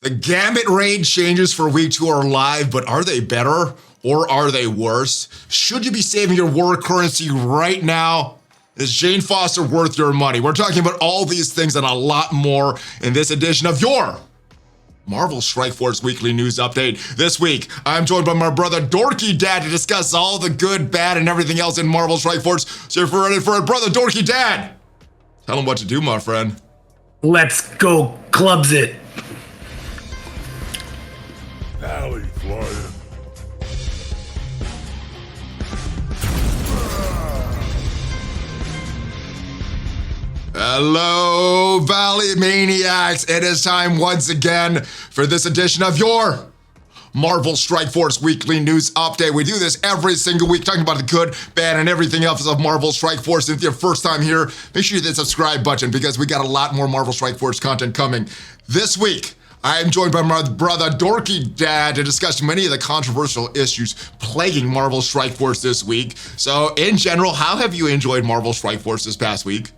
The Gambit raid changes for week 2 are live, but are they better or are they worse? Should you be saving your war currency right now? Is Jane Foster worth your money? We're talking about all these things and a lot more in this edition of your Marvel Strike Force Weekly News Update. This week, I'm joined by my brother DorkyDad to discuss all the good, bad, and everything else in Marvel Strike Force. So if you're ready for it, brother DorkyDad, tell him what to do, my friend. Let's go clubs it. ValleyFlyin. Hello, Valley Maniacs. It is time once again for this edition of your Marvel Strike Force Weekly News Update. We do this every single week, talking about the good, bad, and everything else of Marvel Strike Force. If it's your first time here, make sure you hit the subscribe button because we got a lot more Marvel Strike Force content coming. This week, I am joined by my brother DorkyDad to discuss many of the controversial issues plaguing Marvel Strike Force this week. So, in general, how have you enjoyed Marvel Strike Force this past week?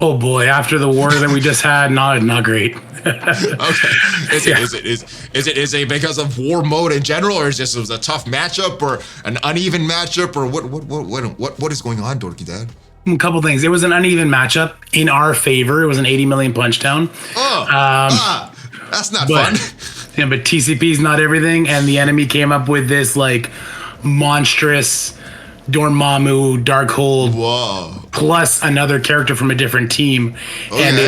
Oh boy, after the war that we just had, not great. Okay. Is it because of war mode in general, or is this was a tough matchup or an uneven matchup, or what is going on, DorkyDad? A couple things. It was an uneven matchup in our favor. It was an 80 million punch down. That's not fun. Yeah, but TCP's not everything, and the enemy came up with this like monstrous Dormammu Darkhold plus another character from a different team, and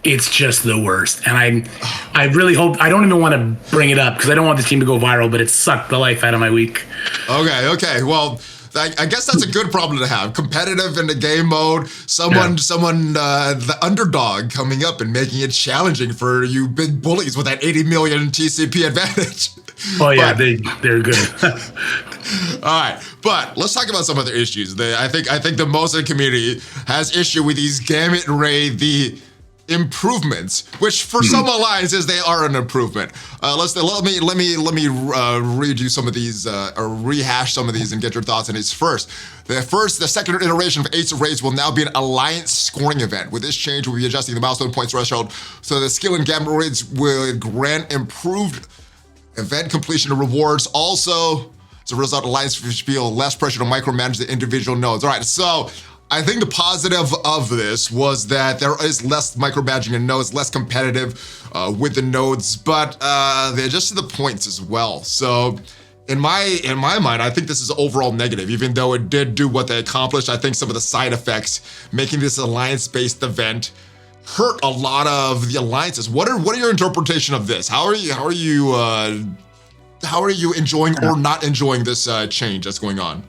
it's just the worst. And I really hope, I don't even want to bring it up because I don't want the team to go viral, but it sucked the life out of my week. Okay. Well, I guess that's a good problem to have. Competitive in the game mode, someone, the underdog coming up and making it challenging for you big bullies with that 80 million TCP advantage. Oh yeah, they're good. All right, but let's talk about some other issues. I think the most of the community has issue with these Gambit raid, the improvements, which for some alliances they are an improvement. Let me read you some of these or rehash some of these and get your thoughts on these. The second iteration of Ace of Raids will now be an alliance scoring event. With this change, we'll be adjusting the milestone points threshold so the skill in Gambit raids will grant improved event completion rewards. Also, as a result, alliance feel less pressure to micromanage the individual nodes. All right, so I think the positive of this was that there is less micromanaging in nodes, less competitive with the nodes, but they adjusted the points as well. So in my mind, I think this is overall negative, even though it did do what they accomplished. I think some of the side effects, making this alliance-based event, hurt a lot of the alliances. What are your interpretation of this? How are you enjoying or not enjoying this change that's going on?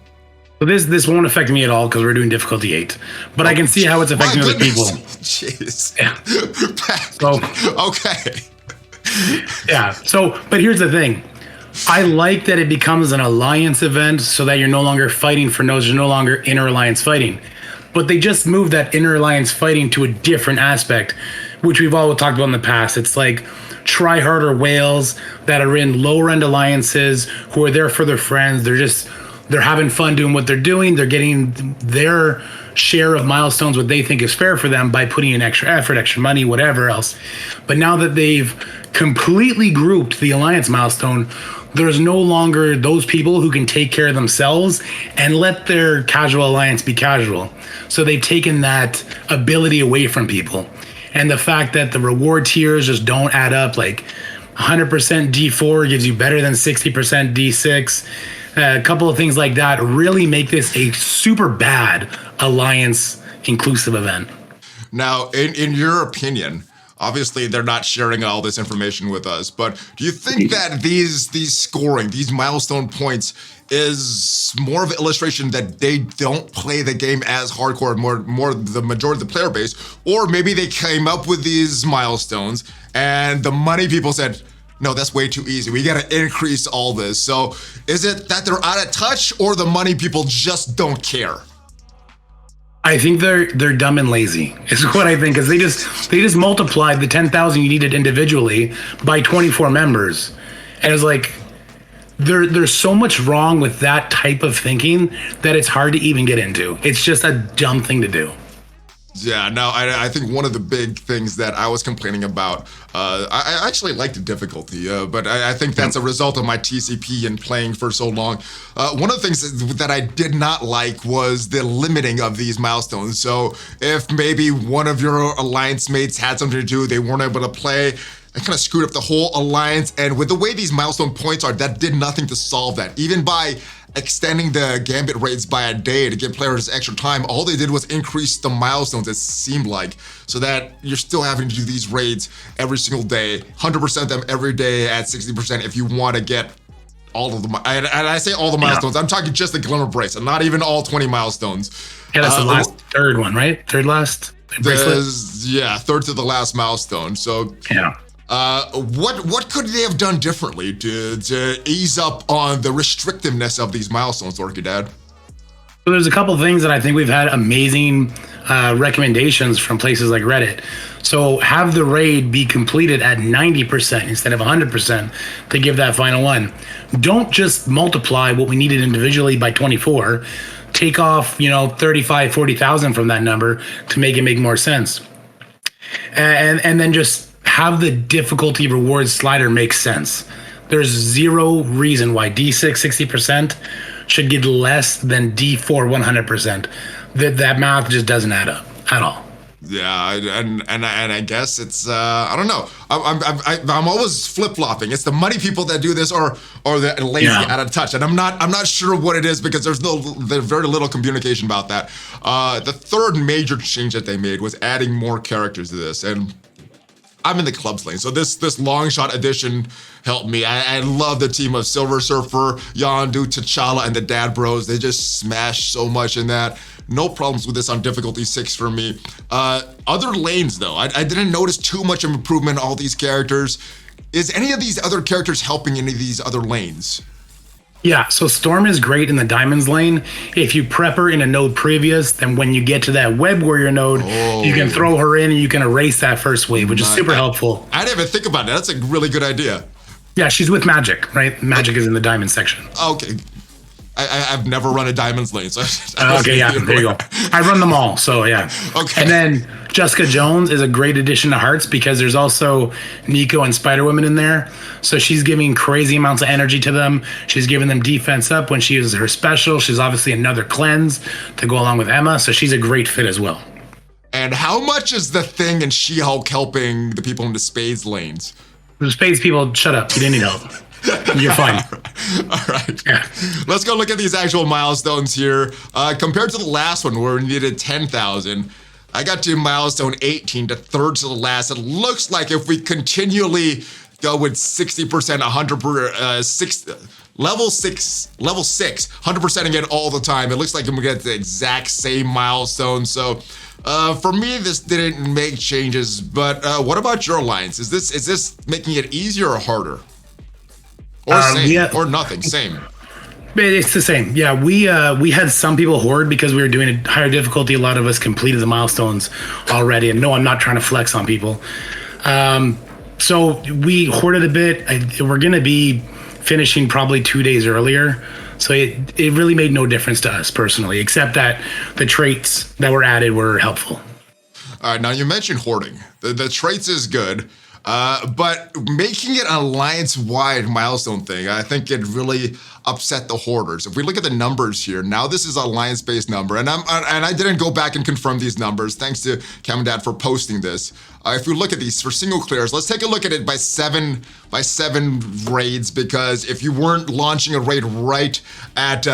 So this won't affect me at all because we're doing difficulty 8, but I can see how it's affecting other people. Jeez. Yeah. So okay. Yeah. So, but here's the thing. I like that it becomes an alliance event so that you're no longer fighting for nodes. You're no longer inner alliance fighting. But they just moved that inner alliance fighting to a different aspect, which we've all talked about in the past. It's like try-harder whales that are in lower-end alliances who are there for their friends. They're having fun doing what they're doing. They're getting their share of milestones, what they think is fair for them by putting in extra effort, extra money, whatever else. But now that they've completely grouped the alliance milestone, there's no longer those people who can take care of themselves and let their casual alliance be casual. So they've taken that ability away from people. And the fact that the reward tiers just don't add up, like 100% D4 gives you better than 60% D6. A couple of things like that really make this a super bad alliance inclusive event. Now, in your opinion, obviously they're not sharing all this information with us, but do you think that these scoring, these milestone points is more of an illustration that they don't play the game as hardcore, more the majority of the player base, or maybe they came up with these milestones and the money people said, no, that's way too easy. We got to increase all this. So is it that they're out of touch or the money people just don't care? I think they're dumb and lazy is what I think, because they just multiplied the 10,000 you needed individually by 24 members. And it's like, there's so much wrong with that type of thinking that it's hard to even get into. It's just a dumb thing to do. Yeah, no, I think one of the big things that I was complaining about, I actually like the difficulty, but I think that's a result of my TCP and playing for so long. One of the things that I did not like was the limiting of these milestones. So if maybe one of your alliance mates had something to do, they weren't able to play, it kind of screwed up the whole alliance. And with the way these milestone points are, that did nothing to solve that. Even by extending the Gambit raids by a day to give players extra time, all they did was increase the milestones, it seemed like, so that you're still having to do these raids every single day, 100% them every day at 60% if you want to get all of them. And I say all the milestones, I'm talking just the Glimmer bracelet, not even all 20 milestones. Yeah, that's the last third one, right? Third last bracelet? Yeah, third to the last milestone. So yeah. What could they have done differently to ease up on the restrictiveness of these milestones, DorkyDad? So there's a couple things that I think we've had amazing recommendations from places like Reddit. So have the raid be completed at 90% instead of 100% to give that final one. Don't just multiply what we needed individually by 24. Take off, 35, 40,000 from that number to make it make more sense. And then just have the difficulty reward slider make sense. There's zero reason why D6 60% should get less than D4 100%. That math just doesn't add up at all. Yeah, and I guess it's I don't know. I'm always flip-flopping. It's the money people that do this, or the lazy out of touch, and I'm not sure what it is because there's very little communication about that. The third major change that they made was adding more characters to this, and I'm in the clubs lane, so this long shot edition helped me. I love the team of Silver Surfer, Yondu, T'Challa, and the Dad Bros. They just smash so much in that. No problems with this on difficulty 6 for me. Other lanes though, I didn't notice too much of improvement in all these characters. Is any of these other characters helping any of these other lanes? Yeah, so Storm is great in the Diamonds lane. If you prep her in a node previous, then when you get to that Web Warrior node, you can throw her in and you can erase that first wave, which is super helpful. I didn't even think about that. That's a really good idea. Yeah, she's with Magic, right? Magic is in the Diamond section. Okay. I've never run a Diamonds lane, so okay, yeah, there you go. I run them all, so yeah. Okay. And then Jessica Jones is a great addition to Hearts because there's also Nico and Spider-Woman in there. So she's giving crazy amounts of energy to them. She's giving them defense up when she uses her special. She's obviously another cleanse to go along with Emma, so she's a great fit as well. And how much is the Thing and She-Hulk helping the people in the Spades lanes? The Spades people, shut up. You didn't need help. You're fine. All right. Yeah. Let's go look at these actual milestones here. Compared to the last one where we needed 10,000, I got to milestone 18 to third to the last. It looks like if we continually go with 60%, 100%, level 6, 100%ing it all the time, it looks like I'm gonna get the exact same milestone. So for me, this didn't make changes, but what about your alliance? Is this making it easier or harder? Or same, or nothing, same. It's the same. Yeah, we had some people hoard because we were doing a higher difficulty. A lot of us completed the milestones already. And no, I'm not trying to flex on people. So we hoarded a bit. We're going to be finishing probably 2 days earlier. So it really made no difference to us personally, except that the traits that were added were helpful. All right, now you mentioned hoarding. The traits is good. But making it an alliance-wide milestone thing, I think it really upset the hoarders. If we look at the numbers here, now this is an alliance-based number, and I didn't go back and confirm these numbers. Thanks to DorkyDad for posting this. If we look at these for single clears, let's take a look at it by seven raids, because if you weren't launching a raid right at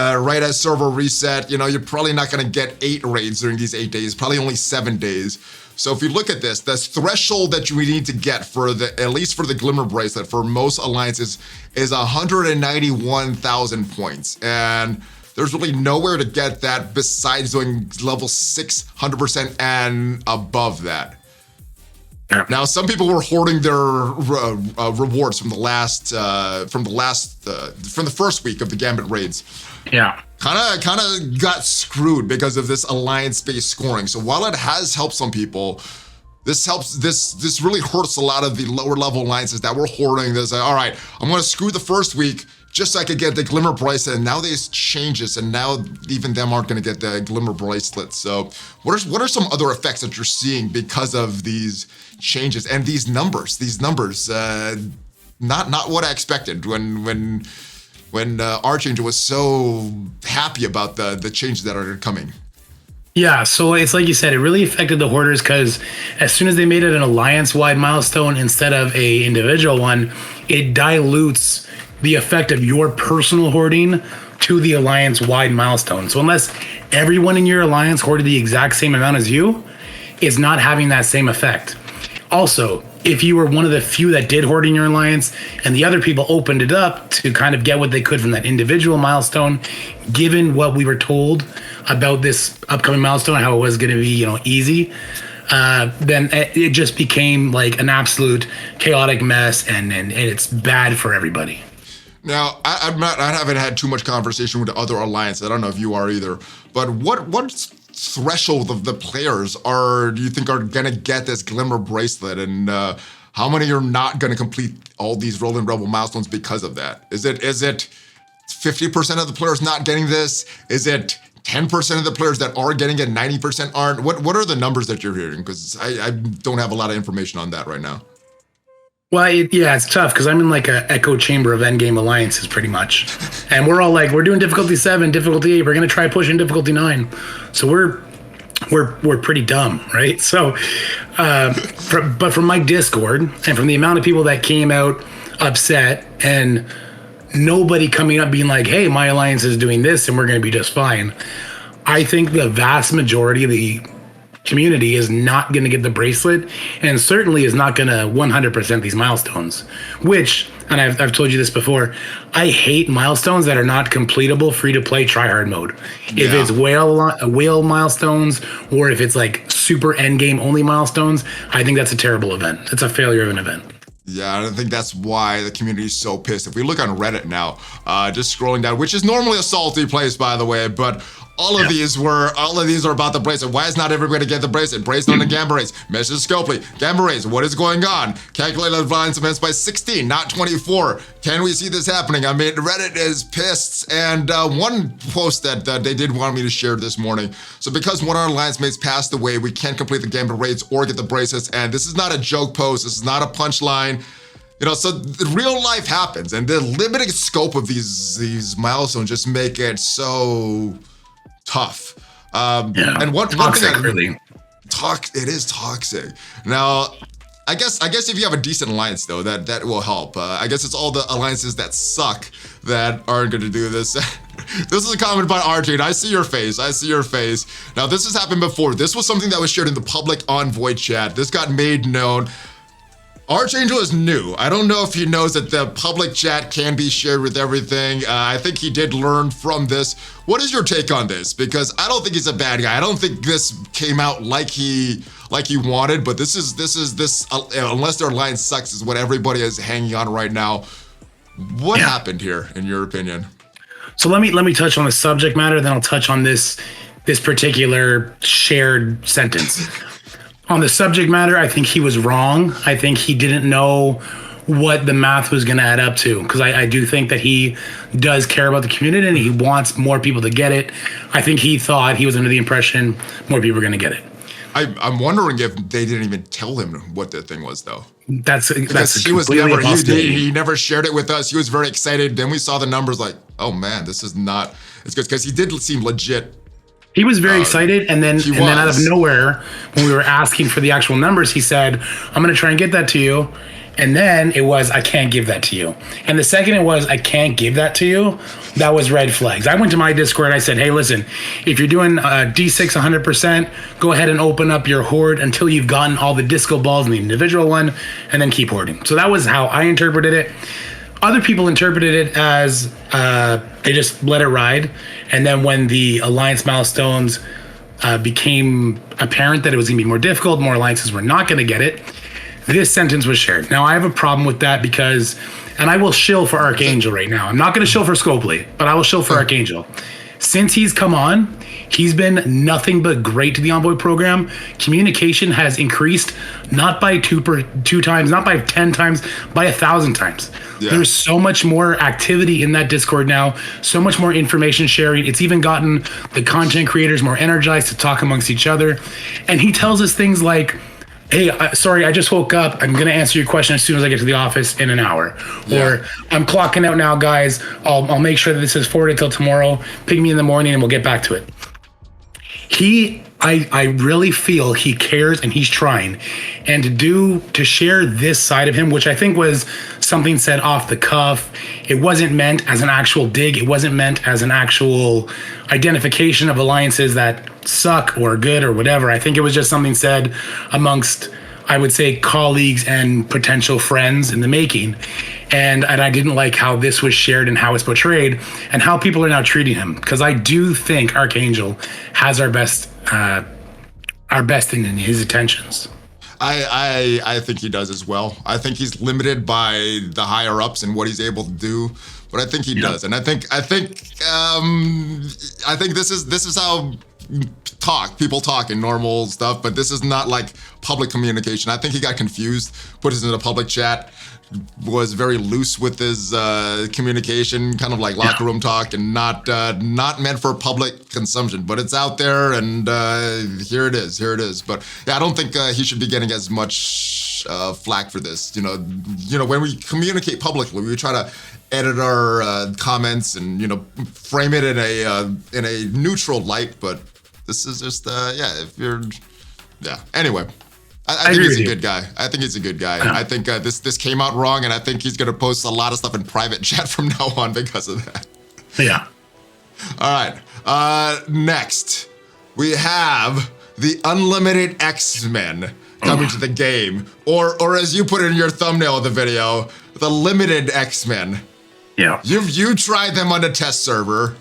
server reset, you're probably not going to get 8 raids during these 8 days. Probably only 7 days. So if you look at this, the threshold that you need to get for at least for the Glimmer bracelet for most alliances is 191,000 points. And there's really nowhere to get that besides doing level 6, 100% and above that. Yeah. Now, some people were hoarding their rewards from the first week of the Gambit raids. Yeah. Kind of got screwed because of this alliance-based scoring. So while it has helped some people, this really hurts a lot of the lower level alliances that were hoarding this. All right, I'm going to screw the first week, just so I could get the Glimmer bracelet, and now there's changes, and now even them aren't going to get the Glimmer bracelet. So what are some other effects that you're seeing because of these changes and these numbers? Not what I expected when Archangel was so happy about the changes that are coming. Yeah, so it's like you said, it really affected the Hoarders because as soon as they made it an alliance-wide milestone instead of a individual one, it dilutes the effect of your personal hoarding to the alliance-wide milestone. So unless everyone in your alliance hoarded the exact same amount as you, it's not having that same effect. Also, if you were one of the few that did hoard in your alliance and the other people opened it up to kind of get what they could from that individual milestone, given what we were told about this upcoming milestone, how it was going to be, easy, then it just became like an absolute chaotic mess, and it's bad for everybody. Now, I haven't had too much conversation with the other alliances. I don't know if you are either, but what threshold of the players do you think are going to get this Glimmer bracelet, and how many are not going to complete all these Rolling Rebel milestones because of that? Is it 50% of the players not getting this? Is it 10% of the players that are getting it, 90% aren't? What are the numbers that you're hearing? Because I don't have a lot of information on that right now. Well, it's tough because I'm in like an echo chamber of endgame alliances pretty much. And we're all like, we're doing difficulty 7, difficulty 8, we're going to try pushing difficulty 9. So we're pretty dumb, right? So, but from my Discord and from the amount of people that came out upset and nobody coming up being like, hey, my alliance is doing this and we're going to be just fine, I think the vast majority of the community is not going to get the bracelet and certainly is not going to 100% these milestones, which, and I've told you this before, I hate milestones that are not completable free-to-play tryhard mode. Yeah. If it's whale milestones or if it's like super endgame only milestones, I think that's a terrible event. It's a failure of an event. Yeah, I think that's why the community is so pissed. If we look on Reddit now, just scrolling down, which is normally a salty place, by the way, but all of these are about the bracelet. Why is not everybody get the bracelet? Bracelet on the Gamma Rays. Message Scopely. Gamma Rays, what is going on? Calculated volume events by 16, not 24. Can we see this happening? I mean, Reddit is pissed. And one post that they did want me to share this morning. So because one of our alliance mates passed away, we can't complete the Gamma Raids or get the bracelets. And this is not a joke post. This is not a punchline. So the real life happens. And the limited scope of these milestones just make it so tough. And one thing really it is toxic. Now, I guess if you have a decent alliance though, that will help. I guess it's all the alliances that suck that aren't going to do this. This is a comment by RJ. I see your face. Now, this has happened before. This was something that was shared in the public Envoy chat. This got made known. Archangel is new. I don't know if he knows that the public chat can be shared with everything. I think he did learn from this. What is your take on this? Because I don't think he's a bad guy. I don't think this came out like he wanted, but this unless their alliance sucks is what everybody is hanging on right now. What happened here, in your opinion? So let me touch on the subject matter, then I'll touch on this particular shared sentence. On the subject matter, I think he was wrong. I think he didn't know what the math was going to add up to, because I do think that he does care about the community and he wants more people to get it. I think he thought he was under the impression more people were going to get it. I'm wondering if they didn't even tell him what the thing was, though. That's he never shared it with us. He was very excited. Then we saw the numbers, like, oh man, this is not. It's good because he did seem legit. He was very excited, and then out of nowhere, when we were asking for the actual numbers, he said, "I'm going to try and get that to you." And then it was, "I can't give that to you." And the second it was, "I can't give that to you," that was red flags. I went to my Discord and I said, "Hey, listen, if you're doing D6 100%, go ahead and open up your hoard until you've gotten all the disco balls in the individual one, and then keep hoarding." So that was how I interpreted it. Other people interpreted it as they just let it ride. And then when the alliance milestones became apparent that it was going to be more difficult, more alliances were not going to get it, this sentence was shared. Now, I have a problem with that because, and I will shill for Archangel right now. I'm not going to shill for Scopely, but I will shill for Archangel. Since he's come on, he's been nothing but great to the Envoy program. Communication has increased not by two times, not by 10 times, by 1,000 times. Yeah. There's so much more activity in that Discord now, so much more information sharing. It's even gotten the content creators more energized to talk amongst each other. And he tells us things like, hey, sorry, I just woke up. I'm going to answer your question as soon as I get to the office in an hour. Yeah. Or I'm clocking out now, guys. I'll make sure that this is forwarded till tomorrow. Ping me in the morning and we'll get back to it. I really feel he cares and he's trying. And to share this side of him, which I think was something said off the cuff. It wasn't meant as an actual dig. It wasn't meant as an actual identification of alliances that suck or good or whatever. I think it was just something said amongst, I would say, colleagues and potential friends in the making. And I didn't like how this was shared and how it's portrayed and how people are now treating him. Because I do think Archangel has our best in his attentions. I think he does as well. I think he's limited by the higher ups and what he's able to do, but I think he does. And I think this is how people talk in normal stuff, but this is not like public communication. I think he got confused, put this in a public chat, was very loose with his communication, kind of like locker room talk, and not meant for public consumption. But it's out there, and here it is. But yeah, I don't think he should be getting as much flack for this. You know, when we communicate publicly, we try to edit our comments and frame it in a neutral light. But this is just Anyway. I think he's a good guy. I think he's a good guy. I think this came out wrong, and I think he's going to post a lot of stuff in private chat from now on because of that. Yeah. All right. Next, we have the Unlimited X-Men coming to the game, or as you put it in your thumbnail of the video, the Limited X-Men. Yeah. You tried them on the test server.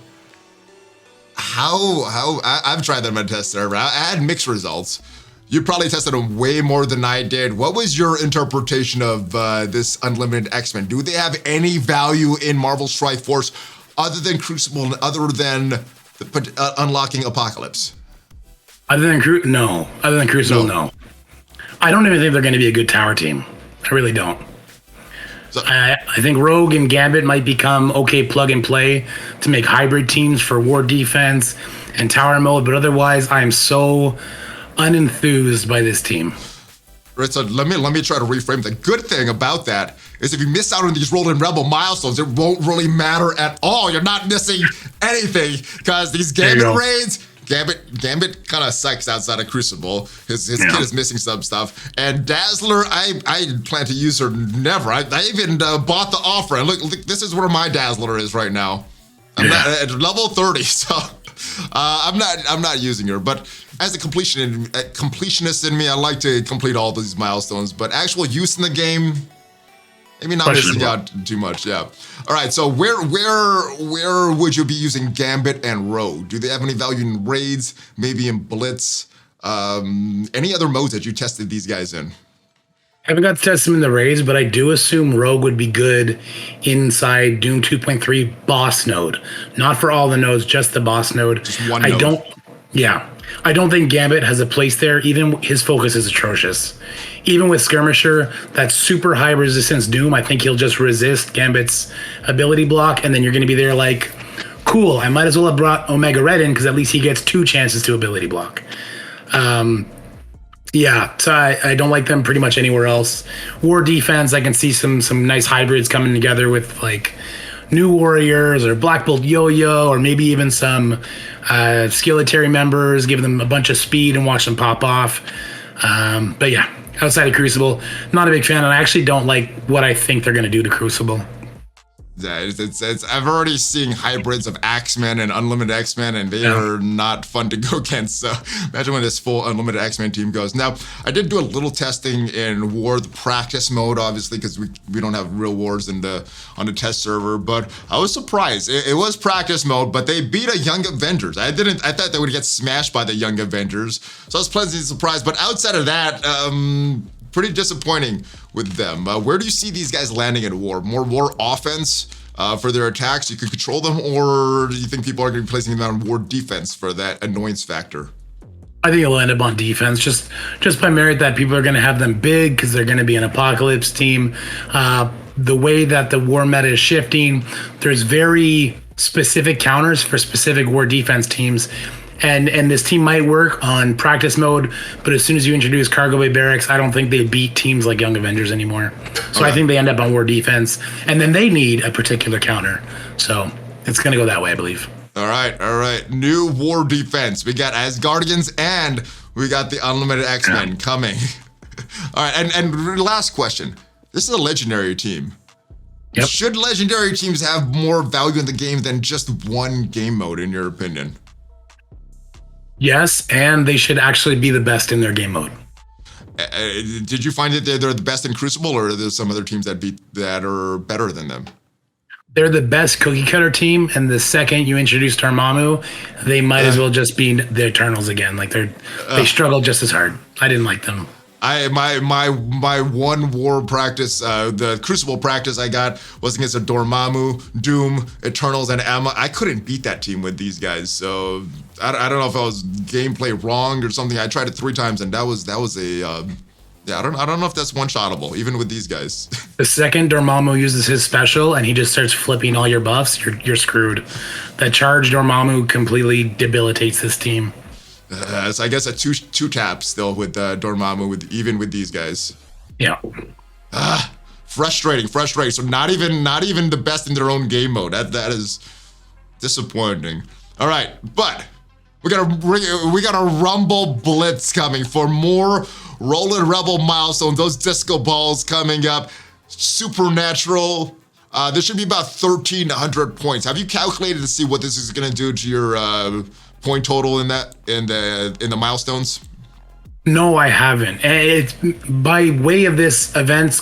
I've tried them on a test server. I had mixed results. You probably tested them way more than I did. What was your interpretation of this Unlimited X-Men? Do they have any value in Marvel Strike Force other than Crucible and other than unlocking Apocalypse? Other than Crucible, no. I don't even think they're going to be a good tower team. I really don't. So, I think Rogue and Gambit might become okay plug and play to make hybrid teams for war defense and tower mode, but otherwise I am so unenthused by this team. Right, so let me try to reframe. The good thing about that is if you miss out on these Rolling Rebel milestones, it won't really matter at all. You're not missing anything because these Gambit raids, Gambit kind of sucks outside of Crucible. His kid is missing some stuff. And Dazzler, I plan to use her never. I even bought the offer. And look, this is where my Dazzler is right now. I'm not at level 30, so I'm not using her. But as a completionist in me, I like to complete all these milestones. But actual use in the game, maybe not missing out too much. Yeah. All right. So where would you be using Gambit and Rogue? Do they have any value in raids? Maybe in Blitz? Any other modes that you tested these guys in? I haven't got to test them in the raids, but I do assume Rogue would be good inside Doom 2.3 boss node. Not for all the nodes, just the boss node. Just one node. I don't think Gambit has a place there. Even his focus is atrocious. Even with Skirmisher, that super high resistance Doom, I think he'll just resist Gambit's ability block, and then you're going to be there like, cool, I might as well have brought Omega Red in because at least he gets 2 chances to ability block. So I don't like them pretty much anywhere else. War defense, I can see some nice hybrids coming together with like New Warriors or Black Bolt Yo-Yo, or maybe even some Skeleton members, give them a bunch of speed and watch them pop off. But yeah, outside of Crucible, not a big fan, and I actually don't like what I think they're going to do to Crucible. Yeah, it's I've already seen hybrids of X-Men and Unlimited X-Men, and they are not fun to go against. So imagine when this full Unlimited X-Men team goes. Now, I did do a little testing in War, the practice mode, obviously, because we don't have real wars on the test server. But I was surprised. It was practice mode, but they beat a Young Avengers. I thought they would get smashed by the Young Avengers. So I was pleasantly surprised. But outside of that, pretty disappointing with them. Where do you see these guys landing in War? More War offense, for their attacks, you can control them, or do you think people are going to be placing them on war defense for that annoyance factor? I think it'll end up on defense, just by merit that people are going to have them big because they're going to be an apocalypse team. The way that the war meta is shifting, there's very specific counters for specific war defense teams. And this team might work on practice mode, but as soon as you introduce Cargo Bay Barracks, I don't think they beat teams like Young Avengers anymore. So I think they end up on war defense, and then they need a particular counter. So it's going to go that way, I believe. All right. New war defense. We got Asgardians and we got the Unlimited X-Men coming. All right, and last question. This is a legendary team. Yep. Should legendary teams have more value in the game than just one game mode, in your opinion? Yes, and they should actually be the best in their game mode. Did you find that they're the best in Crucible, or are there some other teams that are better than them? They're the best cookie cutter team, and the second you introduce Dormammu, they might as well just be the Eternals again. Like they struggle just as hard. I didn't like them. My one war practice, the Crucible practice I got was against a Dormammu, Doom, Eternals, and Amma. I couldn't beat that team with these guys, so I don't know if I was gameplay wrong or something. I tried it 3 times, and that was a I don't know if that's one-shottable, even with these guys. The second Dormammu uses his special and he just starts flipping all your buffs, you're screwed. That charge Dormammu completely debilitates this team. So I guess a two tap still with Dormammu, even with these guys. Yeah. Frustrating. So not even the best in their own game mode. That is disappointing. All right, but we got a Rumble Blitz coming for more Rolling Rebel milestones. Those disco balls coming up. Supernatural. There should be about 1,300 points. Have you calculated to see what this is going to do to your point total in the milestones? No, I haven't. It's by way of this event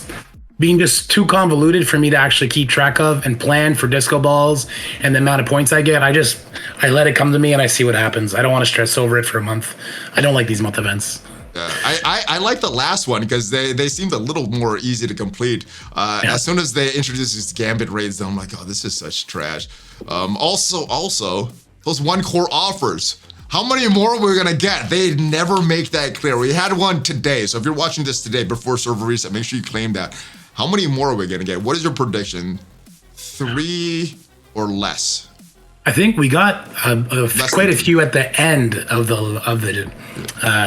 being just too convoluted for me to actually keep track of and plan for disco balls and the amount of points I get. I let it come to me and I see what happens. I don't want to stress over it for a month. I don't like these month events. I like the last one because they seemed a little more easy to complete. As soon as they introduced these Gambit raids, I'm like, oh, this is such trash. Also, those one core offers. How many more are we gonna get? They never make that clear. We had one today, so if you're watching this today before server reset, make sure you claim that. How many more are we gonna get? What is your prediction? 3 or less? I think we got quite a few at the end of the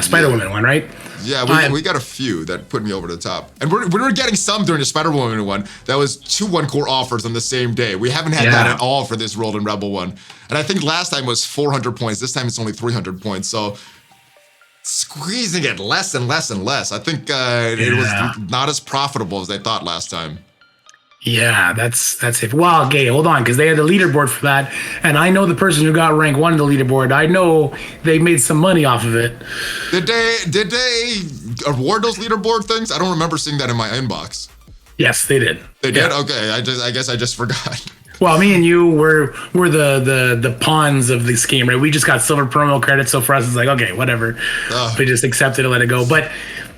Spider-Woman one, right? Yeah, we got a few that put me over the top. And we were getting some during the Spider-Woman one. That was 2 one-core offers on the same day. We haven't had that at all for this Rolling Rebel one. And I think last time was 400 points. This time it's only 300 points. So squeezing it less and less and less. I think it was not as profitable as they thought last time. Yeah, that's it. Well, okay, hold on, because they had the leaderboard for that, and I know the person who got rank 1 in the leaderboard. I know they made some money off of it. Did they award those leaderboard things? I don't remember seeing that in my inbox. Yes, they did. They did? Okay, I guess I just forgot. Well, me and you were the pawns of this game, right? We just got silver promo credits, so for us it's like, okay, whatever. We just accept it and let it go. But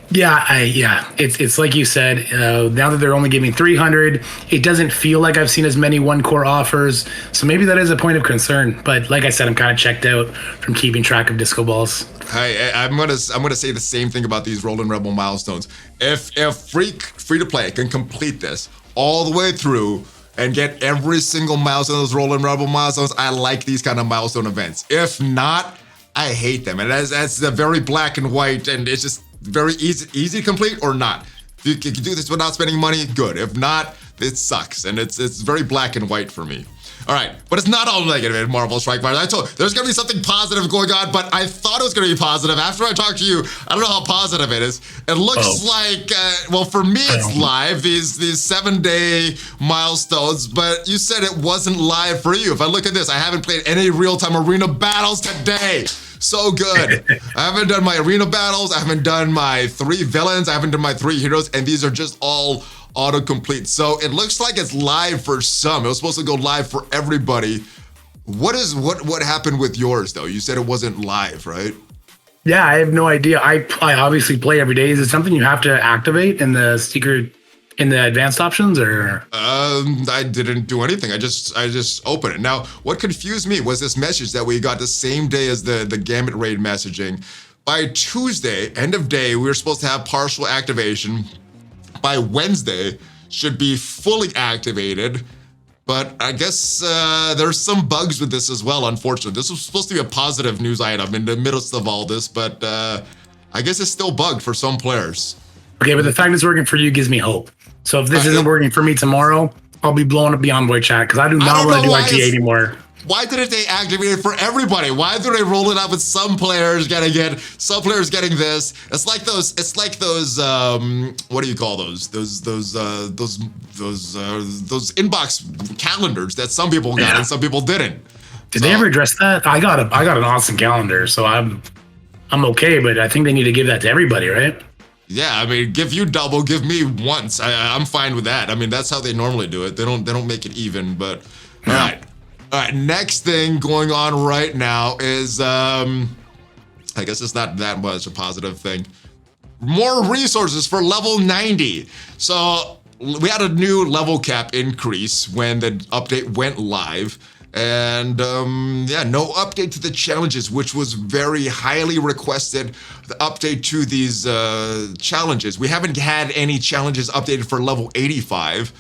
it's like you said, now that they're only giving 300, it doesn't feel like I've seen as many one core offers. So maybe that is a point of concern. But like I said, I'm kind of checked out from keeping track of disco balls. Hey, I'm gonna say the same thing about these Rolling Rebel milestones. If free to play can complete this all the way through and get every single milestone of those Rolling Rebel milestones, I like these kind of milestone events. If not, I hate them. And that's a very black and white, and it's just very easy to complete or not. If you can do this without spending money, good. If not, it sucks. And it's very black and white for me. All right, but it's not all negative in Marvel Strike Fighters. I told you, there's gonna be something positive going on, but I thought it was gonna be positive. After I talked to you, I don't know how positive it is. It looks like, well, for me, it's live, these 7-day milestones, but you said it wasn't live for you. If I look at this, I haven't played any real-time arena battles today. So good. I haven't done my arena battles. I haven't done my 3 villains. I haven't done my 3 heroes, and these are just all autocomplete. So it looks like it's live for some. It was supposed to go live for everybody. What happened with yours though? You said it wasn't live, right? Yeah, I have no idea. I obviously play every day. Is it something you have to activate in the secret in the advanced options, or? I didn't do anything. I just opened it. Now, what confused me was this message that we got the same day as the Gambit raid messaging. By Tuesday, end of day, we were supposed to have partial activation. By Wednesday, should be fully activated. But I guess there's some bugs with this as well, unfortunately. This was supposed to be a positive news item in the midst of all this, but I guess it's still bugged for some players. Okay, but the fact it's working for you gives me hope. So if this isn't working for me tomorrow, I'll be blowing up the Envoy chat because I do not want to do IT anymore. Why didn't they activate it for everybody? Why do they roll it out with some players getting it, some players getting this? It's like those. What do you call those? Those inbox calendars that some people got and some people didn't. Did they ever address that? I got an awesome calendar, so I'm okay. But I think they need to give that to everybody, right? Yeah, I mean, give you double, give me once. I'm fine with that. I mean, that's how they normally do it. They don't make it even. But all right. All right, next thing going on right now is, I guess it's not that much a positive thing. More resources for level 90. So we had a new level cap increase when the update went live. And yeah, no update to the challenges, which was very highly requested. The update to these challenges. We haven't had any challenges updated for level 85.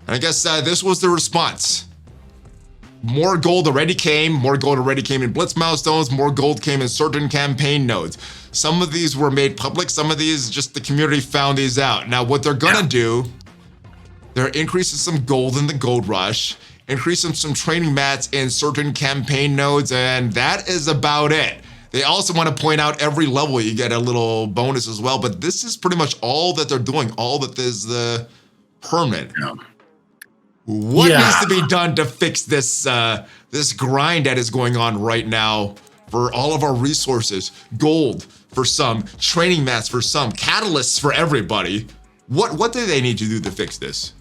And I guess this was the response. More gold already came in Blitz Milestones, more gold came in certain campaign nodes. Some of these were made public, some of these just the community found these out. Now what they're gonna do, they're increasing some gold in the gold rush, increasing some training mats in certain campaign nodes, and that is about it. They also want to point out every level you get a little bonus as well, but this is pretty much all that they're doing, all that is the permit. What needs to be done to fix this this grind that is going on right now for all of our resources? Gold for some, training mats for some, catalysts for everybody. What do they need to do to fix this?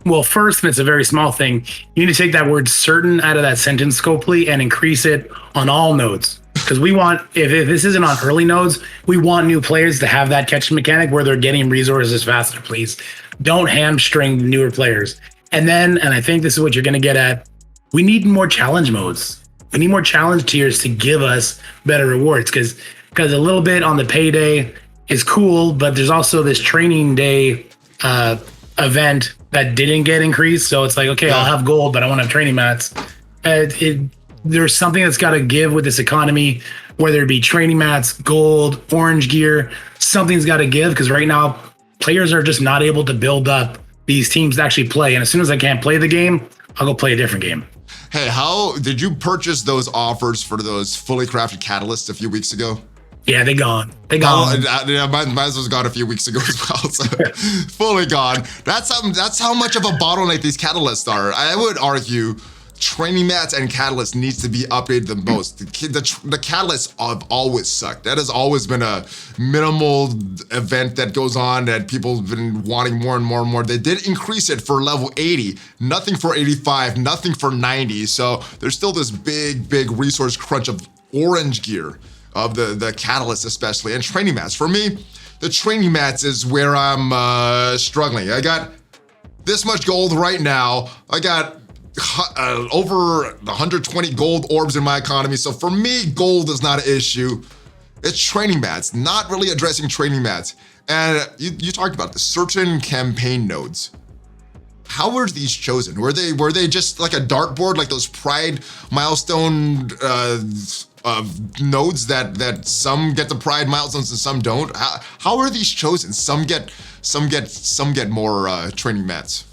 Well, first, and it's a very small thing, you need to take that word certain out of that sentence, Scopely, and increase it on all nodes. Because we want, if this isn't on early nodes, we want new players to have that catching mechanic where they're getting resources faster, please. Don't hamstring newer players. And then, and I think this is what you're going to get at, we need more challenge modes. We need more challenge tiers to give us better rewards because a little bit on the payday is cool, but there's also this training day event that didn't get increased. So it's like, okay, I'll have gold, but I want to have training mats. There's something that's got to give with this economy, whether it be training mats, gold, orange gear, something's got to give because right now players are just not able to build up these teams to actually play. And as soon as I can't play the game, I'll go play a different game. Hey, how did you purchase those offers for those fully crafted catalysts a few weeks ago? Yeah, they gone. They gone. Yeah, mine was gone a few weeks ago as well. So fully gone. That's how much of a bottleneck these catalysts are. I would argue training mats and catalysts needs to be updated the most. The catalysts have always sucked. That has always been a minimal event that goes on that people have been wanting more and more and more. They did increase it for level 80, nothing for 85, nothing for 90. So there's still this big resource crunch of orange gear, of the catalysts especially, and training mats. For me, the training mats is where I'm struggling. I got this much gold right now. I got over 120 gold orbs in my economy. So for me, gold is not an issue. It's training mats, not really addressing training mats. And you talked about the certain campaign nodes. How were these chosen? Were they just like a dartboard, like those Pride milestone nodes that some get the Pride milestones and some don't? How are these chosen? Some get more training mats.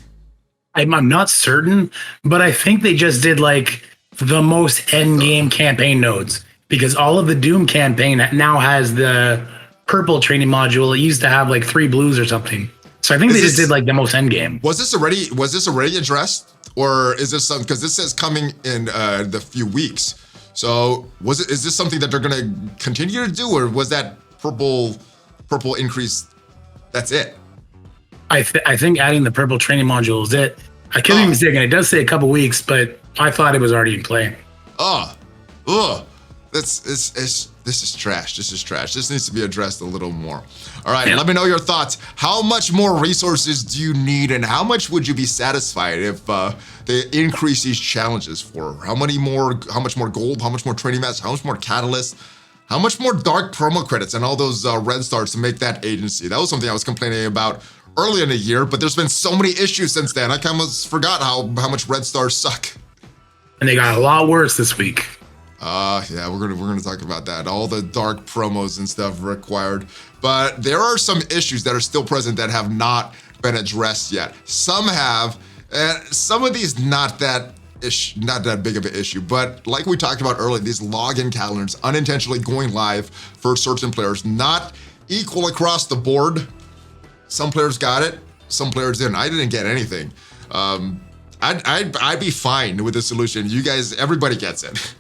I'm not certain, but I think they just did like the most end game campaign nodes because all of the Doom campaign now has the purple training module. It used to have like 3 blues or something. So I think they just did like the most end game. Was this already addressed, or is this something? Because this says coming in the few weeks. So is this something that they're going to continue to do, or was that purple increase? That's it. I think adding the purple training module is it. I could be mistaken. It does say a couple weeks, but I thought it was already in play. This This is trash. This is trash. This needs to be addressed a little more. All right, let me know your thoughts. How much more resources do you need, and how much would you be satisfied if they increase these challenges for? How much more gold? How much more training mats? How much more catalysts? How much more dark promo credits and all those red stars to make that agency? That was something I was complaining about early in the year, but there's been so many issues since then. I kind of forgot how much red stars suck. And they got a lot worse this week. Yeah, we're gonna talk about that. All the dark promos and stuff required, but there are some issues that are still present that have not been addressed yet. Some have, and some of these not that big of an issue. But like we talked about earlier, these login calendars unintentionally going live for certain players, not equal across the board. Some players got it, some players didn't. I didn't get anything. I'd be fine with the solution. You guys, everybody gets it.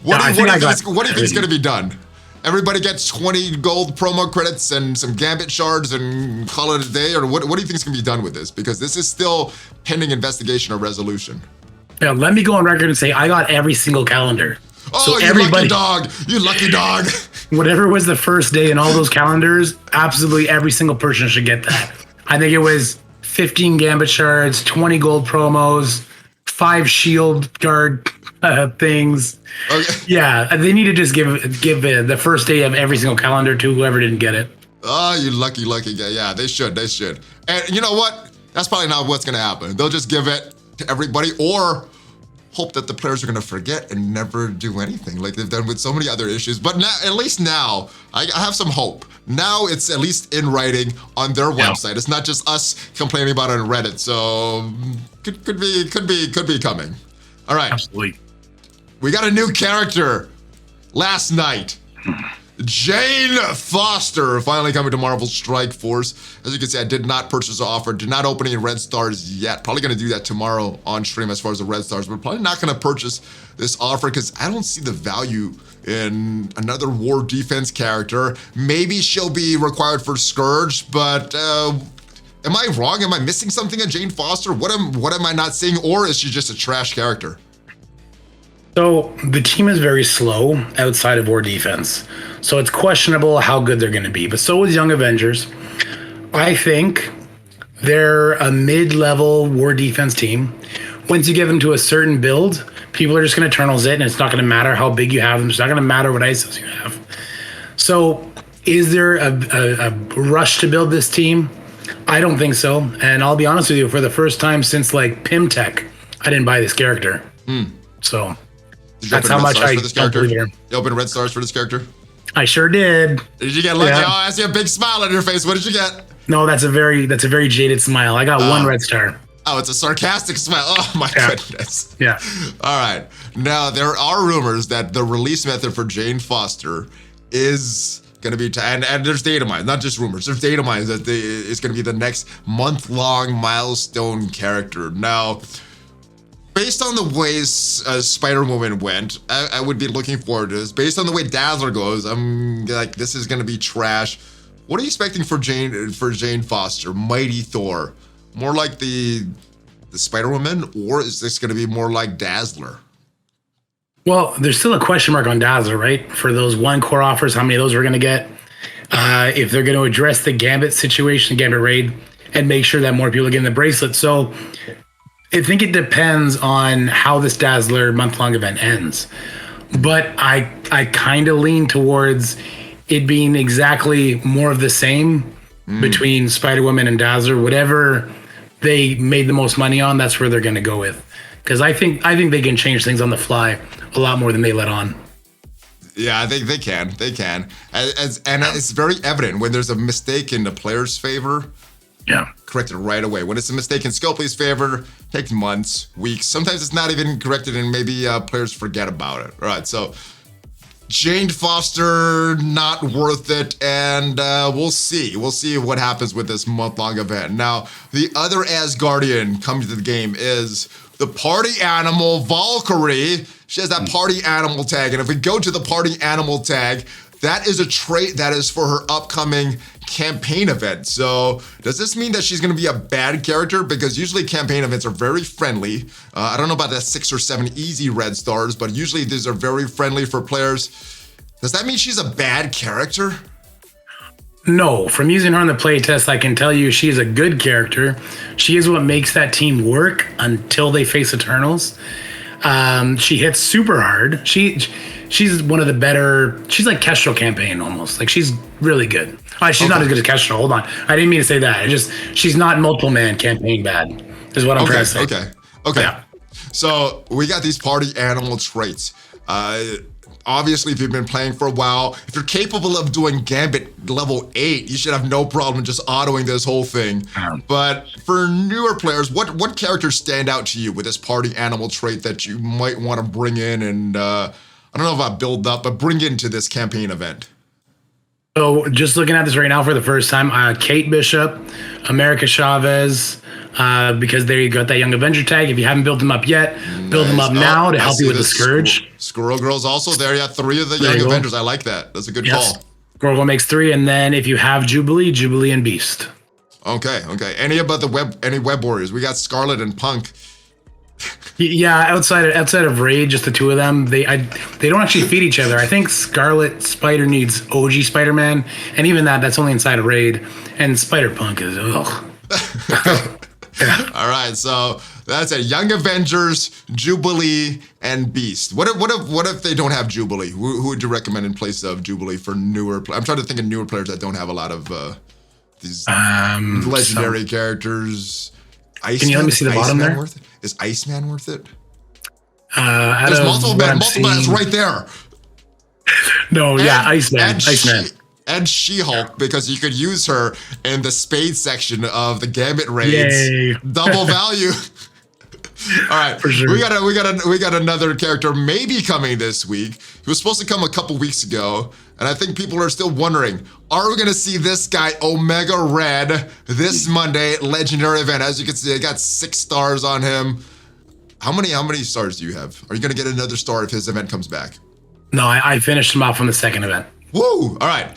What do you think is going to be done? Everybody gets 20 gold promo credits and some Gambit shards and call it a day? Or what do you think is going to be done with this? Because this is still pending investigation or resolution. Yeah, let me go on record and say I got every single calendar. Oh, so you lucky dog. You lucky dog. Whatever was the first day in all those calendars, absolutely every single person should get that. I think it was 15 Gambit shards, 20 gold promos, 5 shield guard things. Okay. Yeah, they need to just give the first day of every single calendar to whoever didn't get it. Oh, you lucky guy. Yeah, they should. And you know what? That's probably not what's going to happen. They'll just give it to everybody or hope that the players are going to forget and never do anything like they've done with so many other issues. But now, at least now, I have some hope. Now it's at least in writing on their website. It's not just us complaining about it on Reddit. So could be coming. All right. Absolutely. We got a new character last night. Jane Foster finally coming to Marvel Strike Force. As you can see, I did not purchase the offer, did not open any red stars yet. Probably going to do that tomorrow on stream as far as the red stars, but probably not going to purchase this offer because I don't see the value in another war defense character. Maybe she'll be required for Scourge, but am I wrong? Am I missing something at Jane Foster? What am I not seeing, or is she just a trash character? So the team is very slow outside of war defense. So it's questionable how good they're going to be. But so is Young Avengers. I think they're a mid-level war defense team. Once you get them to a certain build, people are just going to Eternals it, and it's not going to matter how big you have them. It's not going to matter what ISOs you have. So is there a rush to build this team? I don't think so. And I'll be honest with you, for the first time since like Pimtech, I didn't buy this character. So that's how much I don't believe her. You opened red stars for this character? I sure did. Did you get lucky? Yeah. Oh, I see a big smile on your face. What did you get? No, that's a very jaded smile. I got 1 red star. Oh, it's a sarcastic smile. Oh my goodness. Yeah. All right. Now there are rumors that the release method for Jane Foster is going to be, and there's data mines, not just rumors. There's data mines that it's going to be the next month-long milestone character. Now, based on the ways Spider-Woman went, I would be looking forward to this. Based on the way Dazzler goes, I'm like, this is going to be trash. What are you expecting for Jane Foster, Mighty Thor? More like the Spider-Woman, or is this going to be more like Dazzler? Well, there's still a question mark on Dazzler, right? For those 1 core offers, how many of those we're going to get? If they're going to address the Gambit situation, Gambit raid, and make sure that more people are getting the bracelet. So I think it depends on how this Dazzler month-long event ends. But I kind of lean towards it being exactly more of the same between Spider-Woman and Dazzler. Whatever they made the most money on, that's where they're going to go with. Because I think they can change things on the fly a lot more than they let on. Yeah, I think they can. And it's very evident when there's a mistake in the player's favor. Yeah. Corrected right away. When it's a mistake in Scopely's favor, takes months, weeks. Sometimes it's not even corrected and maybe players forget about it. All right, so Jane Foster, not worth it. And we'll see. We'll see what happens with this month-long event. Now, the other Asgardian coming to the game is the party animal, Valkyrie. She has that party animal tag. And if we go to the party animal tag, that is a trait that is for her upcoming campaign event. So does this mean that she's going to be a bad character? Because usually campaign events are very friendly. I don't know about that 6 or 7 easy red stars, but usually these are very friendly for players. Does that mean she's a bad character? No, from using her on the playtest, I can tell you she's a good character. She is what makes that team work until they face Eternals. She hits super hard. She's one of the better. She's like Kestrel campaign almost. Like she's really good. She's not as good as Kestrel. Hold on, I didn't mean to say that. She's not multiple man campaign bad. Is what I'm trying to say. Okay. Yeah. So we got these party animal traits. Obviously, if you've been playing for a while, if you're capable of doing Gambit level 8, you should have no problem just autoing this whole thing. But for newer players, what characters stand out to you with this party animal trait that you might want to bring in and, I don't know if I build up, but bring into this campaign event? So just looking at this right now for the first time, Kate Bishop, America Chavez, because there you got that Young Avenger tag. If you haven't built them up yet, build them up now to help you with the Scourge. Squirrel Girl's also there. Yeah, 3 of the Young Avengers. I like that. That's a good call. Squirrel Girl makes 3, and then if you have Jubilee and Beast. Okay. Any web warriors? We got Scarlet and Punk. Yeah, outside of Raid, just the 2 of them. They don't actually feed each other. I think Scarlet Spider needs OG Spider-Man, and even that's only inside of Raid. And Spider-Punk is Yeah. All right, so that's it. Young Avengers, Jubilee, and Beast. What if they don't have Jubilee? Who would you recommend in place of Jubilee for newer? I'm trying to think of newer players that don't have a lot of these legendary characters. Can you let me see the bottom there? Worth it? Is Iceman worth it? There's multiple bans right there. No, Iceman. And She-Hulk, because you could use her in the Spade section of the Gambit raids. Yay. Double value. All right, for sure. we got another character maybe coming this week. He was supposed to come a couple weeks ago, and I think people are still wondering: are we gonna see this guy Omega Red this Monday legendary event? As you can see, I got 6 stars on him. How many stars do you have? Are you gonna get another star if his event comes back? No, I finished him off on the second event. Woo! All right.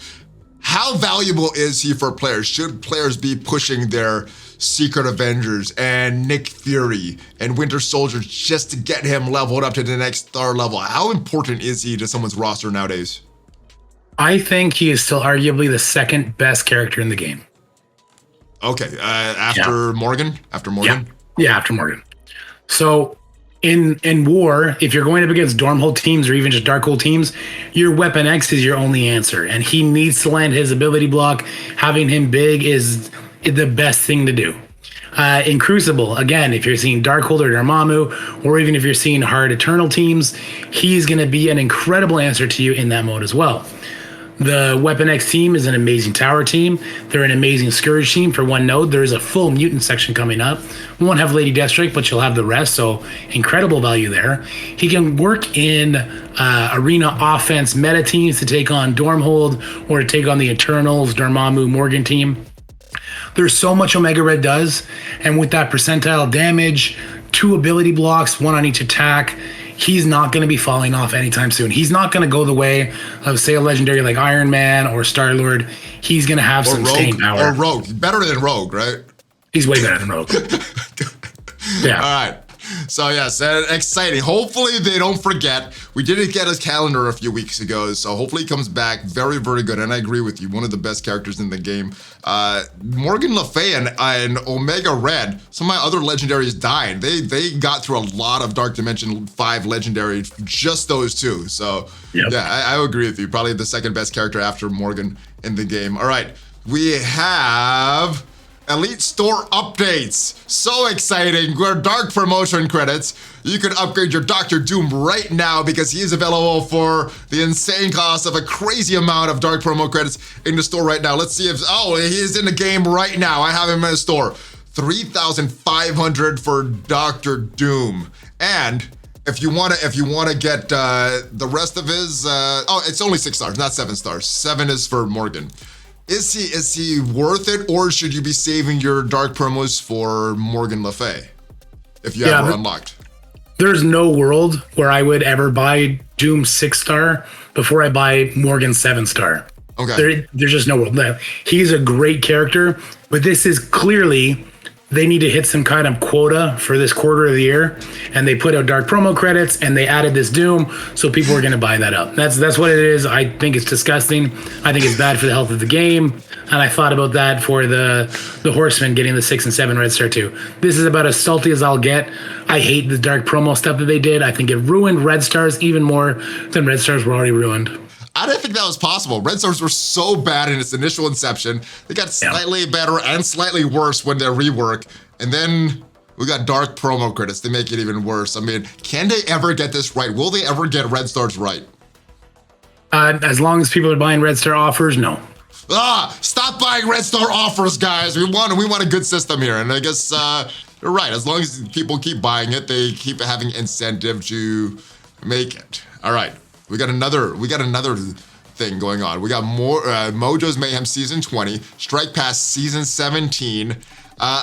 How valuable is he for players? Should players be pushing their Secret Avengers and Nick Fury and Winter Soldier just to get him leveled up to the next star level? How important is he to someone's roster nowadays? I think he is still arguably the second best character in the game. Okay, after Morgan? After Morgan? Yeah, after Morgan. So in war, if you're going up against Dormhold teams or even just Darkhold teams, your Weapon X is your only answer. And he needs to land his ability block. Having him big is the best thing to do. In Crucible, again, if you're seeing Darkhold or Dormammu, or even if you're seeing hard Eternal teams, he's going to be an incredible answer to you in that mode as well. The Weapon X team is an amazing tower team. They're an amazing Scourge team for one node. There's a full mutant section coming up. We won't have Lady Deathstrike, but you'll have the rest, so incredible value there. He can work in arena offense meta teams to take on Dormhold or to take on the Eternals, Dormammu, Morgan team. There's so much Omega Red does, and with that percentile damage, 2 ability blocks, 1 on each attack, he's not going to be falling off anytime soon. He's not going to go the way of, say, a legendary like Iron Man or Star-Lord. He's going to have some staying power. Or Rogue. Better than Rogue, right? He's way better than Rogue. Yeah. All right. So, yes, exciting. Hopefully they don't forget. We didn't get his calendar a few weeks ago, so hopefully he comes back very, very good. And I agree with you. One of the best characters in the game. Morgan Le Fay and Omega Red, some of my other legendaries died. They got through a lot of Dark Dimension 5 legendary, just those 2. So, yeah, I agree with you. Probably the second best character after Morgan in the game. All right. We have Elite Store updates. So exciting. We're Dark promotion credits. You can upgrade your Dr. Doom right now because he is available for the insane cost of a crazy amount of Dark promo credits in the store right now. Let's see if, he is in the game right now. I have him in the store. 3,500 for Dr. Doom. And if you want to get the rest of his, it's only 6 stars, not 7 stars. 7 is for Morgan. Is he worth it, or should you be saving your Dark promos for Morgan Le Fay if you have her unlocked? There's no world where I would ever buy Doom 6-star before I buy Morgan 7-star. Okay. There's just no world. He's a great character, but this is clearly they need to hit some kind of quota for this quarter of the year, and they put out dark promo credits, and they added this Doom, so people are going to buy that up. That's what it is. I think it's disgusting. I think it's bad for the health of the game, and I thought about that for the Horsemen getting the 6 and 7 Red Star too. This is about as salty as I'll get. I hate the dark promo stuff that they did. I think it ruined Red Stars even more than Red Stars were already ruined. I didn't think that was possible. Red Stars were so bad in its initial inception. They got slightly better and slightly worse when they rework. And then we got dark promo credits to make it even worse. I mean, can they ever get this right? Will they ever get Red Stars right? As long as people are buying Red Star offers, no. Stop buying Red Star offers, guys. We want a good system here. And I guess you're right. As long as people keep buying it, they keep having incentive to make it. All right. We got another thing going on. We got more Mojo's Mayhem Season 20, Strike Pass Season 17,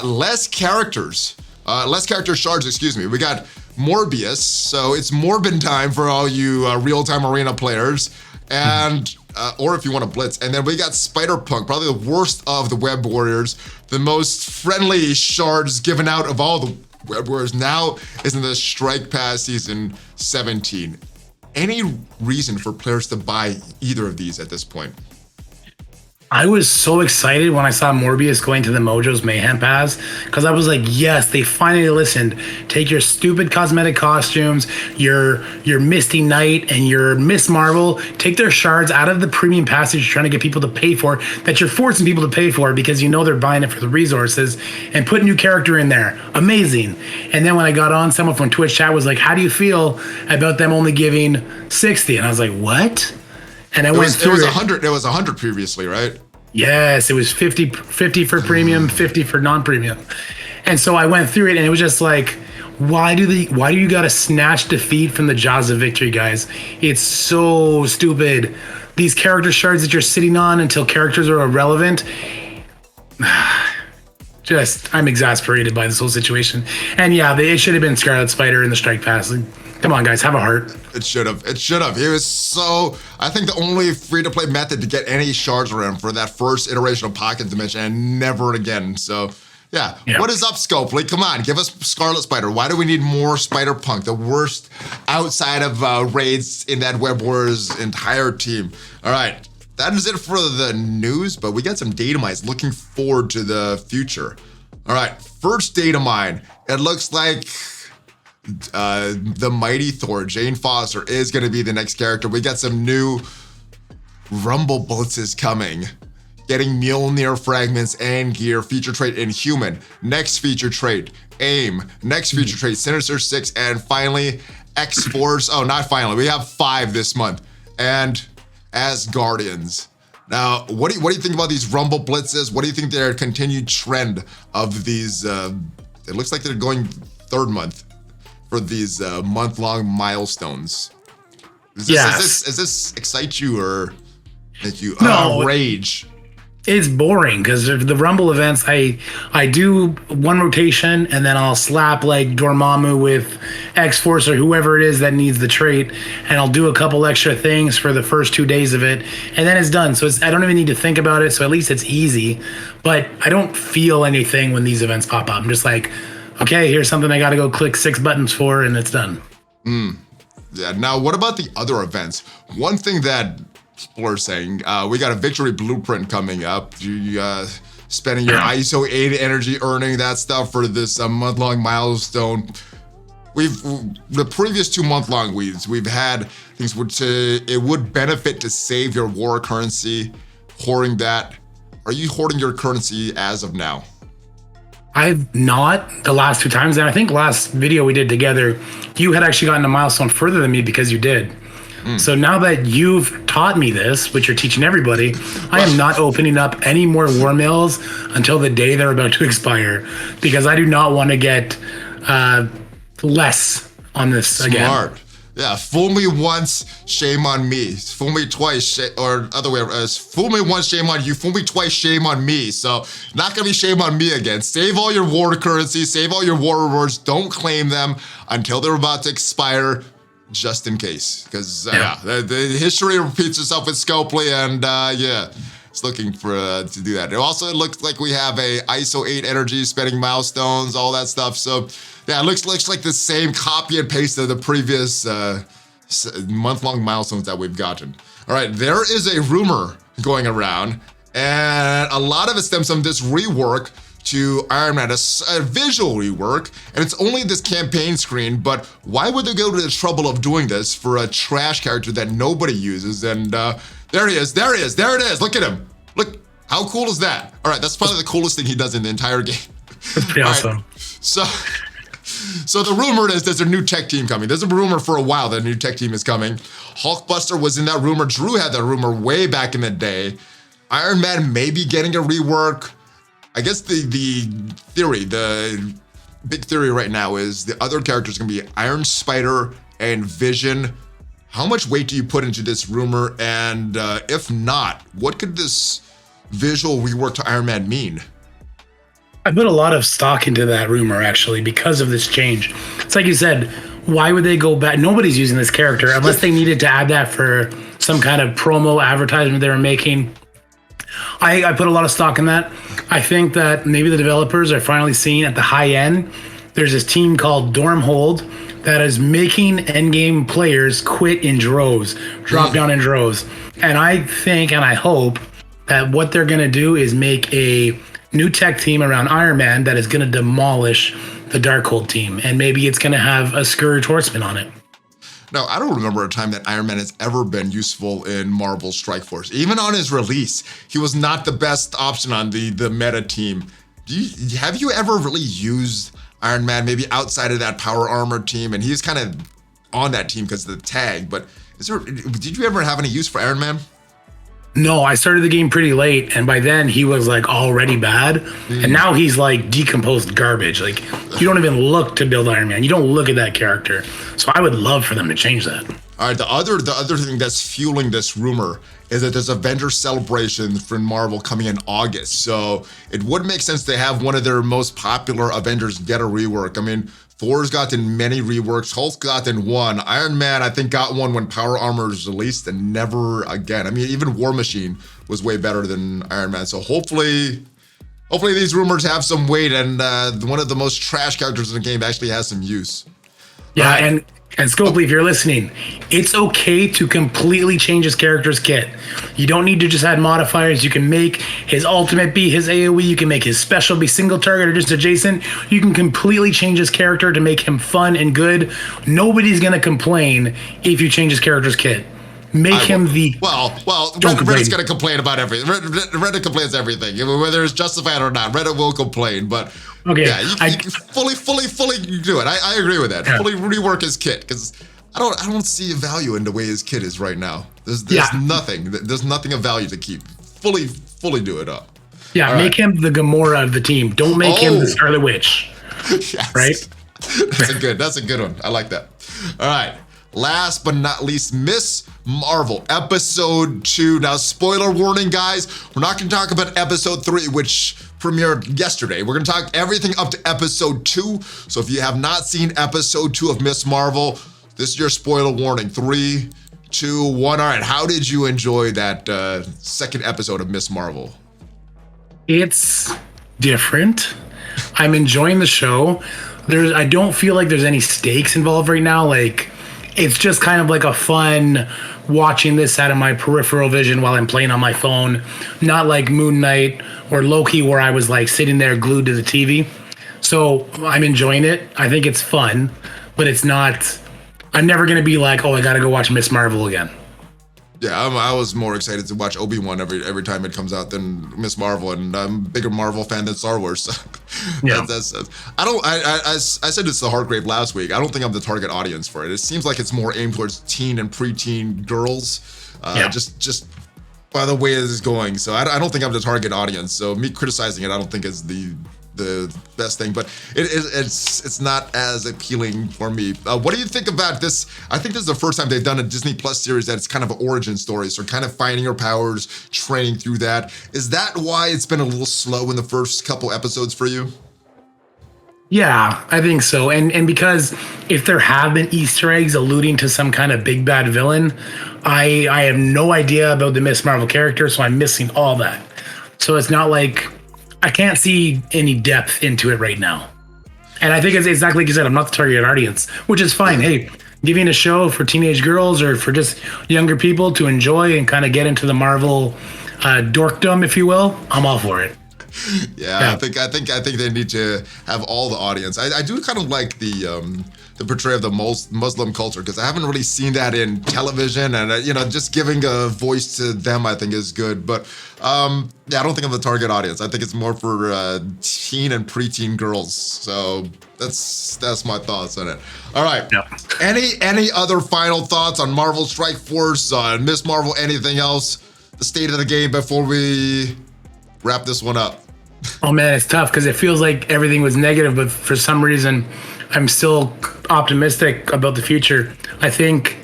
less character shards, excuse me. We got Morbius, so it's Morbin time for all you real-time arena players, and or if you want to blitz. And then we got Spider-Punk, probably the worst of the Web Warriors, the most friendly shards given out of all the Web Warriors. Now is in the Strike Pass Season 17. Any reason for players to buy either of these at this point? I was so excited when I saw Morbius going to the Mojo's Mayhem Pass, because I was like, yes, they finally listened. Take your stupid cosmetic costumes, your Misty Knight and your Miss Marvel, take their shards out of the premium passage you're trying to get people to pay for, that you're forcing people to pay for because you know they're buying it for the resources, and put new character in there. Amazing. And then when I got on, someone from Twitch chat was like, how do you feel about them only giving 60? And I was like, what? And I went through it. 100. It was 100 previously, right? Yes, it was 50 for premium, 50 for non-premium. And so I went through it, and it was just like, why do you gotta snatch defeat from the jaws of victory, guys? It's so stupid. These character shards that you're sitting on until characters are irrelevant. I'm exasperated by this whole situation. And yeah, it should have been Scarlet Spider in the Strike Pass. Come on, guys, have a heart. It should have. It was so, I think the only free-to-play method to get any shards around for that first iteration of Pocket Dimension, and never again. So, yeah. What is up, Scopely? Come on, give us Scarlet Spider. Why do we need more Spider-Punk, the worst outside of raids in that Web Warriors entire team? All right, that is it for the news, but we got some data mines looking forward to the future. All right, first data mine. It looks like the mighty Thor, Jane Foster, is going to be the next character. We got some new Rumble Blitzes coming. Getting Mjolnir fragments and gear. Feature trait Inhuman. Next feature trait, AIM. Next feature trait, Sinister 6. And finally, X-Force. Oh, not finally. We have 5 this month. And Asgardians. Now, what do you think about these Rumble Blitzes? What do you think their continued trend of these? It looks like they're going 3rd month for these month-long milestones. Does this excite you or make you rage? It's boring because the Rumble events, I do one rotation and then I'll slap like Dormammu with X-Force or whoever it is that needs the trait, and I'll do a couple extra things for the first 2 days of it, and then it's done. So I don't even need to think about it, so at least it's easy. But I don't feel anything when these events pop up. I'm just like, okay, here's something I got to go click 6 buttons for, and it's done. Yeah. Now, what about the other events? One thing that people are saying, we got a victory blueprint coming up. You spending your ISO 8 energy, earning that stuff for this month-long milestone. The previous 2 month-long we've had things it would benefit to save your war currency, hoarding that. Are you hoarding your currency as of now? I've not the last 2 times, and I think last video we did together, you had actually gotten a milestone further than me because you did. So now that you've taught me this, which you're teaching everybody, I am not opening up any more war mills until the day they're about to expire, because I do not want to get less on this again. Smart. Yeah, fool me once, shame on me. Fool me twice, or other way around. Fool me once, shame on you. Fool me twice, shame on me. So not gonna be shame on me again. Save all your war currency, save all your war rewards. Don't claim them until they're about to expire, just in case. Because the history repeats itself with Scopely, and It's looking for to do that. It also looks like we have a ISO 8 energy, spending milestones, all that stuff. So yeah, it looks like the same copy and paste of the previous month-long milestones that we've gotten. All right, there is a rumor going around, and a lot of it stems from this rework to Iron Man, a visual rework, and it's only this campaign screen, but why would they go to the trouble of doing this for a trash character that nobody uses? And there he is, there it is, look at him. Look, how cool is that? All right, that's probably the coolest thing he does in the entire game. That's pretty awesome. Right, so the rumor is there's a new tech team coming. There's a rumor for a while that a new tech team is coming. Hulkbuster was in that rumor. Drew had that rumor way back in the day. Iron Man may be getting a rework. I guess the theory, the big theory right now is the other characters gonna be Iron Spider and Vision. How much weight do you put into this rumor? And if not, what could this visual rework to Iron Man mean? I put a lot of stock into that rumor, actually, because of this change. It's like you said, why would they go back? Nobody's using this character unless they needed to add that for some kind of promo advertisement they were making. I put a lot of stock in that. I think that maybe the developers are finally seeing at the high end, there's this team called Dormhold that is making endgame players quit in droves, drop down in droves. And I think and I hope that what they're going to do is make a new tech team around Iron Man that is going to demolish the Darkhold team. And maybe it's going to have a Scourge Horseman on it. Now, I don't remember a time that Iron Man has ever been useful in Marvel Strike Force. Even on his release, he was not the best option on the meta team. Have you ever really used Iron Man maybe outside of that power armor team? And he's kind of on that team because of the tag, but did you ever have any use for Iron Man? No, I started the game pretty late, and by then he was like already bad, and now he's like decomposed garbage. Like, you don't even look to build Iron Man. You don't look at that character. So I would love for them to change that. All right, the other thing that's fueling this rumor is that there's Avengers Celebration from Marvel coming in August. So it would make sense to have one of their most popular Avengers get a rework. I mean, Thor's gotten many reworks. Hulk's gotten one. Iron Man, I think, got one when Power Armor was released and never again. I mean, even War Machine was way better than Iron Man. So hopefully these rumors have some weight, and one of the most trash characters in the game actually has some use. Yeah, and Scopely, if you're listening, it's okay to completely change his character's kit. You don't need to just add modifiers. You can make his ultimate be his AoE. You can make his special be single target or just adjacent. You can completely change his character to make him fun and good. Nobody's going to complain if you change his character's kit. Make him the... Well, Reddit's going to complain about everything. Reddit complains everything. Whether it's justified or not, Reddit will complain, but... Okay, yeah, you can fully do it. I agree with that. Yeah. Fully rework his kit, because I don't see a value in the way his kit is right now. There's nothing. There's nothing of value to keep. Fully do it up. Yeah, all make him the Gamora of the team. Don't make him the Scarlet Witch. Yes. Right? That's a good one. I like that. All right. Last but not least, Miss Marvel, episode 2. Now, spoiler warning, guys. We're not going to talk about episode 3, which premiered yesterday. We're going to talk everything up to episode 2. So if you have not seen episode 2 of Miss Marvel, this is your spoiler warning. 3, 2, 1. All right. How did you enjoy that second episode of Miss Marvel? It's different. I'm enjoying the show. I don't feel like there's any stakes involved right now. Like, it's just kind of like a fun watching this out of my peripheral vision while I'm playing on my phone. Not like Moon Knight or Loki, where I was like sitting there glued to the TV. So I'm enjoying it. I think it's fun, but it's not... I'm never going to be like, oh, I got to go watch Miss Marvel again. Yeah, I was more excited to watch Obi-Wan every time it comes out than Miss Marvel, and I'm a bigger Marvel fan than Star Wars. So yeah. I said this to Heartgrave last week. I don't think I'm the target audience for it. It seems like it's more aimed towards teen and preteen girls, just by the way this is going. So I don't think I'm the target audience. So me criticizing it, I don't think is the best thing, but it's not as appealing for me. What do you think about this? I think this is the first time they've done a Disney Plus series that it's kind of an origin story, so kind of finding your powers, training through that. Is that why it's been a little slow in the first couple episodes for you? Yeah, I think so. And because if there have been Easter eggs alluding to some kind of big bad villain, I have no idea about the Miss Marvel character, so I'm missing all that. So it's not like I can't see any depth into it right now. And I think it's exactly like you said, I'm not the target audience, which is fine. Hey, giving a show for teenage girls or for just younger people to enjoy and kind of get into the Marvel dorkdom, if you will, I'm all for it. Yeah, I think they need to have all the audience. I do kind of like the portrayal of the Muslim culture, because I haven't really seen that in television, and just giving a voice to them I think is good. But I don't think I'm the target audience. I think it's more for teen and preteen girls. So that's my thoughts on it. All right. Yep. Any other final thoughts on Marvel Strike Force, on Miss Marvel, anything else? The state of the game before we wrap this one up. Oh man, it's tough because it feels like everything was negative, but for some reason I'm still optimistic about the future. I think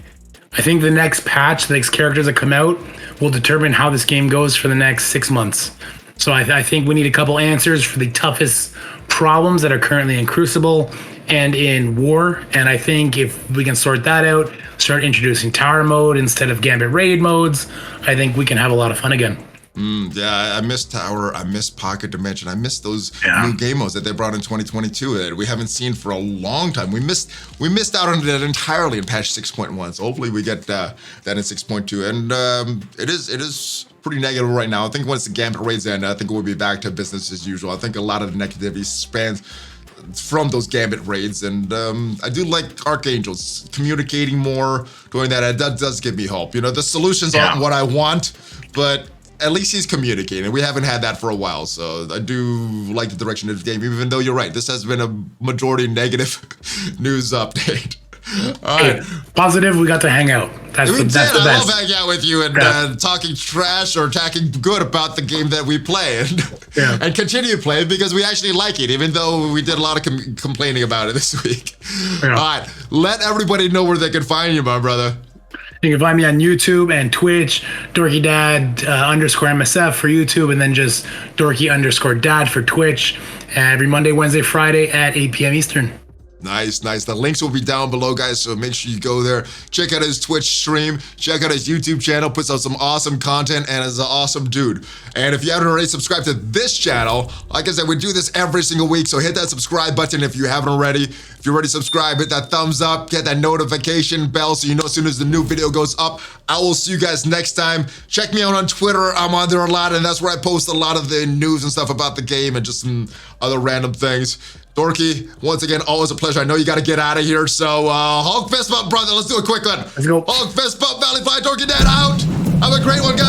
the next patch, the next characters that come out will determine how this game goes for the next 6 months. So I think we need a couple answers for the toughest problems that are currently in Crucible and in War. And I think if we can sort that out, start introducing tower mode instead of Gambit raid modes, I think we can have a lot of fun again. Yeah, I miss Tower. I miss Pocket Dimension. I miss those new game modes that they brought in 2022 that we haven't seen for a long time. We missed out on that entirely in patch 6.1. So hopefully we get that in 6.2. And it is pretty negative right now. I think once the Gambit raids end, I think we'll be back to business as usual. I think a lot of the negativity spans from those Gambit raids, and I do like Archangels communicating more, doing that. That does give me hope. The solutions aren't what I want, but at least he's communicating. We haven't had that for a while, so I do like the direction of the game, even though you're right. This has been a majority negative news update. All right. Positive, we got to hang out. That's the best. I love hanging out with you and talking trash or talking good about the game that we play and continue playing because we actually like it, even though we did a lot of complaining about it this week. Yeah. All right, let everybody know where they can find you, my brother. You can find me on YouTube and Twitch, DorkyDad _MSF for YouTube, and then just Dorky_Dad for Twitch every Monday, Wednesday, Friday at 8 p.m. Eastern. Nice. The links will be down below, guys, so make sure you go there. Check out his Twitch stream. Check out his YouTube channel. Puts out some awesome content and is an awesome dude. And if you haven't already subscribed to this channel, like I said, we do this every single week, so hit that subscribe button if you haven't already. If you're already subscribed, hit that thumbs up, get that notification bell so you know as soon as the new video goes up. I will see you guys next time. Check me out on Twitter. I'm on there a lot, and that's where I post a lot of the news and stuff about the game and just some other random things. Dorky, once again, always a pleasure. I know you got to get out of here, so Hulk fist bump, brother. Let's do a quick one. Let's go. Hulk fist bump, ValleyFlyin, DorkyDad out. Have a great one, guys.